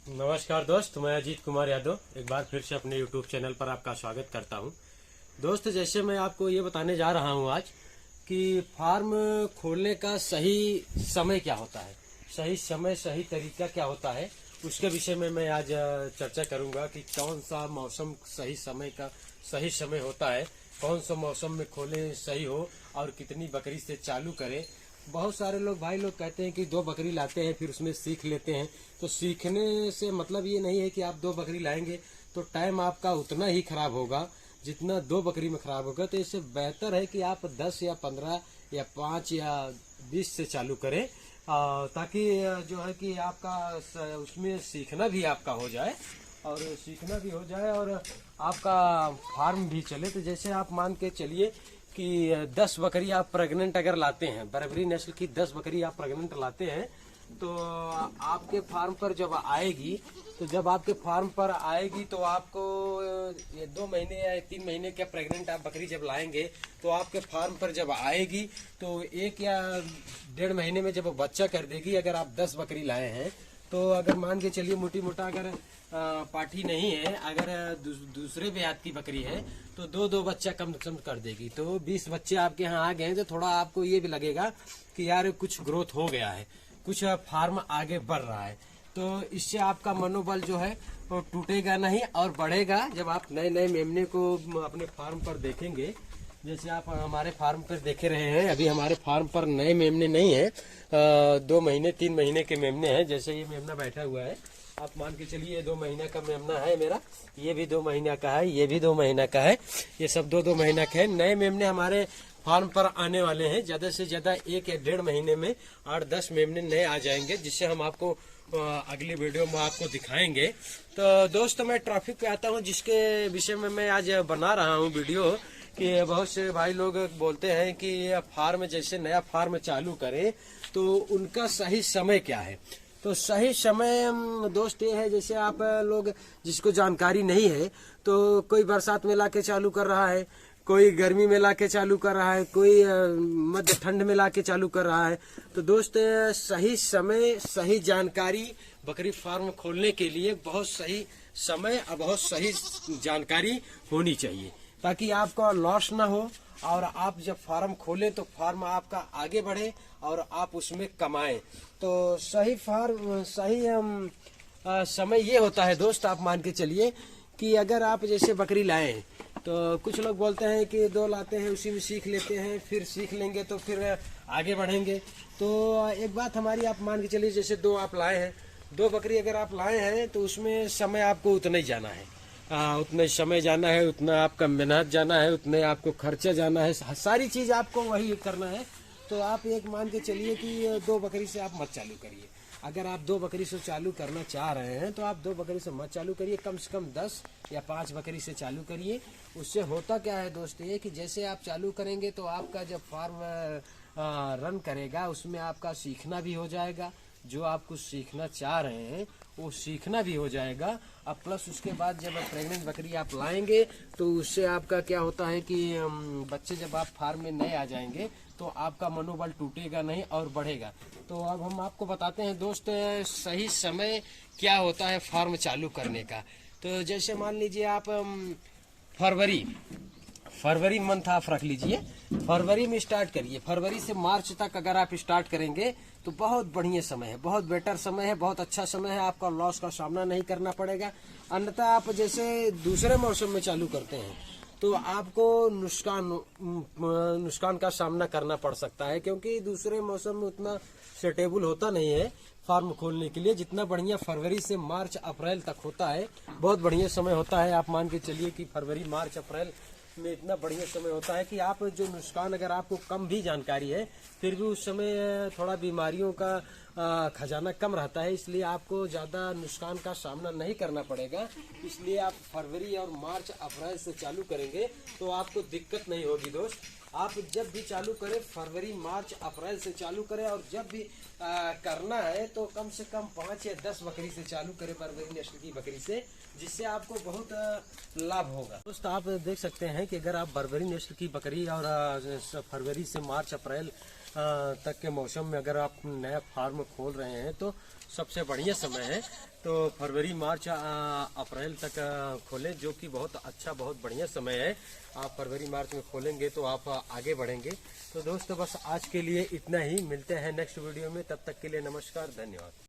नमस्कार दोस्त, मैं अजीत कुमार यादव एक बार फिर से अपने YouTube चैनल पर आपका स्वागत करता हूं। दोस्त, जैसे मैं आपको ये बताने जा रहा हूं आज कि फार्म खोलने का सही समय क्या होता है, सही समय सही तरीका क्या होता है, उसके विषय में मैं आज चर्चा करूंगा कि कौन सा मौसम सही समय का सही समय होता है, कौन सा मौसम में खोलें सही हो और कितनी बकरी से चालू करें। बहुत सारे लोग भाई लोग कहते हैं कि 2 बकरी लाते हैं फिर उसमें सीख लेते हैं। तो सीखने से मतलब ये नहीं है कि आप 2 बकरी लाएंगे तो टाइम आपका उतना ही खराब होगा जितना 2 बकरी में खराब होगा। तो इससे बेहतर है कि आप 10 या 15 या 5 या 20 से चालू करें, ताकि जो है कि आपका उसमें सीखना भी आपका हो जाए और आपका फार्म भी चले। तो जैसे आप मान के चलिए कि 10 बकरी आप प्रेग्नेंट अगर लाते हैं, बर्बरी नस्ल की 10 बकरी आप प्रेग्नेंट लाते हैं, तो आपके फार्म पर जब आएगी तो आपको ये 2 महीने या 3 महीने के प्रेग्नेंट आप बकरी जब लाएंगे तो आपके फार्म पर जब आएगी तो 1 या 1.5 महीने में जब बच्चा कर देगी। अगर आप 10 बकरी लाए हैं तो अगर मान के चलिए मोटी मोटा अगर पाठी नहीं है, अगर दूसरे ब्यात की बकरी है तो 2-2 बच्चा कम से कम कर देगी। तो 20 बच्चे आपके यहाँ आ गए हैं तो थोड़ा आपको ये भी लगेगा कि यार कुछ ग्रोथ हो गया है, कुछ फार्म आगे बढ़ रहा है। तो इससे आपका मनोबल जो है वो टूटेगा नहीं और बढ़ेगा। जब आप नए नए मेमने को अपने फार्म पर देखेंगे, जैसे आप हमारे फार्म पर देखे रहे हैं, अभी हमारे फार्म पर नए मेमने नहीं है, 2 महीने 3 महीने के मेमने हैं। जैसे ये मेमना बैठा हुआ है, आप मान के चलिए ये 2 महीने का मेमना है मेरा, ये भी 2 महीना का है, ये भी 2 महीना का है, ये सब 2-2 महीना के हैं। नए मेमने हमारे फार्म पर आने वाले हैं, ज्यादा से ज्यादा 1 या 1.5 महीने में 8-10 मेमने नए आ जाएंगे, जिससे हम आपको अगली वीडियो में आपको दिखाएंगे। तो दोस्तों, मैं ट्रैफिक पे आता हूँ जिसके विषय में मैं आज बना रहा हूँ वीडियो कि बहुत से भाई लोग बोलते हैं कि फार्म जैसे नया फार्म चालू करें तो उनका सही समय क्या है। तो सही समय दोस्त ये है, जैसे आप लोग जिसको जानकारी नहीं है तो कोई बरसात में लाके चालू कर रहा है, कोई गर्मी में लाके चालू कर रहा है, कोई मध्य ठंड में लाके चालू कर रहा है। तो दोस्त, सही समय सही जानकारी बकरी फार्म खोलने के लिए बहुत सही समय और बहुत सही जानकारी होनी चाहिए, ताकि आपका लॉस ना हो और आप जब फार्म खोलें तो फार्म आपका आगे बढ़े और आप उसमें कमाएं। तो सही फार्म सही समय ये होता है दोस्त, आप मान के चलिए कि अगर आप जैसे बकरी लाएं तो कुछ लोग बोलते हैं कि 2 लाते हैं उसी में सीख लेते हैं, फिर सीख लेंगे तो फिर आगे बढ़ेंगे। तो एक बात हमारी आप मान के चलिए, जैसे 2 आप लाए हैं, 2 बकरी अगर आप लाए हैं तो उसमें समय आपको उतना ही जाना है, उतना समय जाना है, उतना आपका मेहनत जाना है, उतने आपको खर्चा जाना है, सारी चीज आपको वही करना है। तो आप एक मान के चलिए कि 2 बकरी से आप मत चालू करिए। अगर आप 2 बकरी से चालू करना चाह रहे हैं तो आप 2 बकरी से मत चालू करिए, कम से कम 10 या 5 बकरी से चालू करिए। उससे होता क्या है दोस्त, ये कि जैसे आप चालू करेंगे तो आपका जब फार्म रन करेगा उसमें आपका सीखना भी हो जाएगा, जो आप कुछ सीखना चाह रहे हैं वो सीखना भी हो जाएगा। अब प्लस उसके बाद जब प्रेग्नेंट बकरी आप लाएंगे तो उससे आपका क्या होता है कि बच्चे जब आप फार्म में नए आ जाएंगे तो आपका मनोबल टूटेगा नहीं और बढ़ेगा। तो अब हम आपको बताते हैं दोस्त, सही समय क्या होता है फार्म चालू करने का। तो जैसे मान लीजिए आप फरवरी मंथ आप रख लीजिए, फरवरी में स्टार्ट करिए। फरवरी से मार्च तक अगर आप स्टार्ट करेंगे तो बहुत बढ़िया समय है, बहुत बेटर समय है, बहुत अच्छा समय है, आपका लॉस का सामना नहीं करना पड़ेगा। अन्यथा आप जैसे दूसरे मौसम में चालू करते हैं तो आपको नुकसान का सामना करना पड़ सकता है, क्योंकि दूसरे मौसम में उतना सेटेबल होता नहीं है फार्म खोलने के लिए जितना बढ़िया फरवरी से मार्च अप्रैल तक होता है। बहुत बढ़िया समय होता है। आप मान के चलिए कि फरवरी मार्च अप्रैल में इतना बढ़िया समय होता है कि आप जो नुकसान, अगर आपको कम भी जानकारी है फिर भी उस समय थोड़ा बीमारियों का खजाना कम रहता है, इसलिए आपको ज़्यादा नुकसान का सामना नहीं करना पड़ेगा। इसलिए आप फरवरी और मार्च अप्रैल से चालू करेंगे तो आपको दिक्कत नहीं होगी दोस्त। आप जब भी चालू करें फरवरी मार्च अप्रैल से चालू करें, और जब भी करना है तो कम से कम 5 या 10 बकरी से चालू करें, बर्बरी नस्ल की बकरी से, जिससे आपको बहुत लाभ होगा। दोस्त, आप देख सकते हैं कि अगर आप बर्बरी नस्ल की बकरी और फरवरी से मार्च अप्रैल तक के मौसम में अगर आप नया फार्म खोल रहे हैं तो सबसे बढ़िया समय है। तो फरवरी मार्च अप्रैल तक खोलें, जो कि बहुत अच्छा बहुत बढ़िया समय है। आप फरवरी मार्च में खोलेंगे तो आप आगे बढ़ेंगे। तो दोस्तों बस आज के लिए इतना ही, मिलते हैं नेक्स्ट वीडियो में, तब तक के लिए नमस्कार, धन्यवाद।